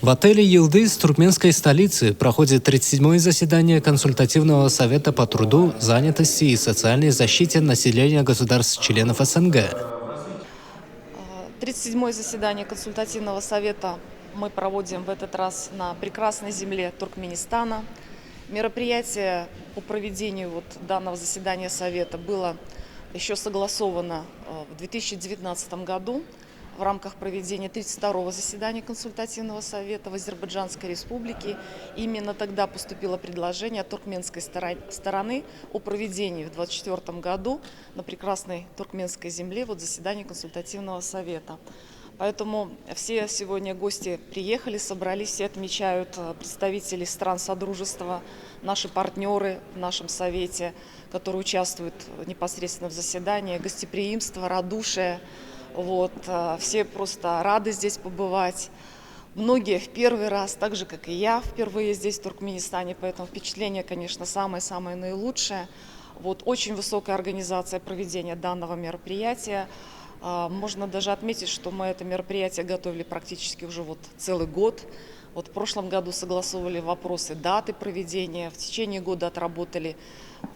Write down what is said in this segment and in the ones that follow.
В отеле «Йылдыз» туркменской столицы проходит 37-е заседание Консультативного совета по труду, занятости и социальной защите населения государств-членов СНГ. 37-е заседание Консультативного совета мы проводим в этот раз на прекрасной земле Туркменистана. Мероприятие по проведению данного заседания Совета было еще согласовано в 2019 году в рамках проведения 32-го заседания Консультативного совета в Азербайджанской республике. Именно тогда поступило предложение от туркменской стороны о проведении в 2024 году на прекрасной туркменской земле заседания Консультативного совета. Поэтому все сегодня гости приехали, собрались, все отмечают представители стран Содружества, наши партнеры в нашем совете, которые участвуют непосредственно в заседании, гостеприимство, радушие. Все просто рады здесь побывать. Многие в первый раз, так же, как и я, впервые здесь, в Туркменистане, поэтому впечатление, конечно, самое-самое наилучшее. Очень высокая организация проведения данного мероприятия. Можно даже отметить, что мы это мероприятие готовили практически уже целый год. В прошлом году согласовывали вопросы даты проведения, в течение года отработали,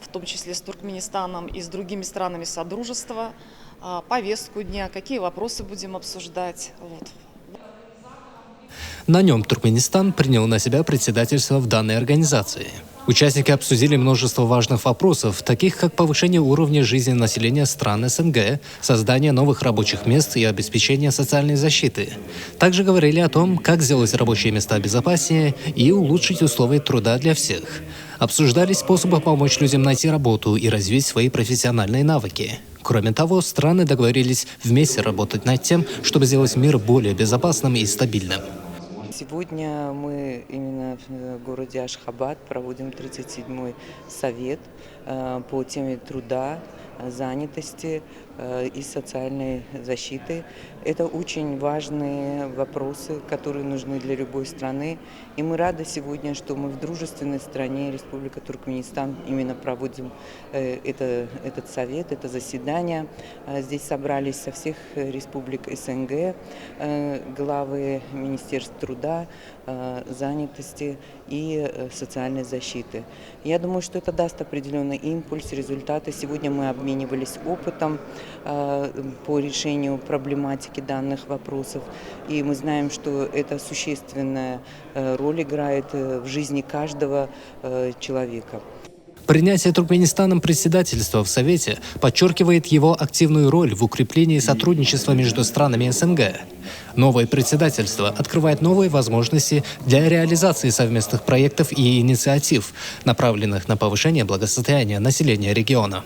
в том числе с Туркменистаном и с другими странами Содружества, повестку дня, какие вопросы будем обсуждать. На нем Туркменистан принял на себя председательство в данной организации. Участники обсудили множество важных вопросов, таких как повышение уровня жизни населения стран СНГ, создание новых рабочих мест и обеспечение социальной защиты. Также говорили о том, как сделать рабочие места безопаснее и улучшить условия труда для всех. Обсуждали способы помочь людям найти работу и развить свои профессиональные навыки. Кроме того, страны договорились вместе работать над тем, чтобы сделать мир более безопасным и стабильным. Сегодня мы именно в городе Ашхабад проводим 37-й совет по теме труда, занятости и социальной защиты. Это очень важные вопросы, которые нужны для любой страны. И мы рады сегодня, что мы в дружественной стране, Республика Туркменистан, именно проводим этот совет, это заседание. Здесь собрались со всех республик СНГ, главы Министерств труда, занятости и социальной защиты. Я думаю, что это даст определенный импульс, результаты. Сегодня мы обменивались опытом по решению проблематики данных вопросов. И мы знаем, что это существенная роль играет в жизни каждого человека. Принятие Туркменистаном председательства в Совете подчеркивает его активную роль в укреплении сотрудничества между странами СНГ. Новое председательство открывает новые возможности для реализации совместных проектов и инициатив, направленных на повышение благосостояния населения региона.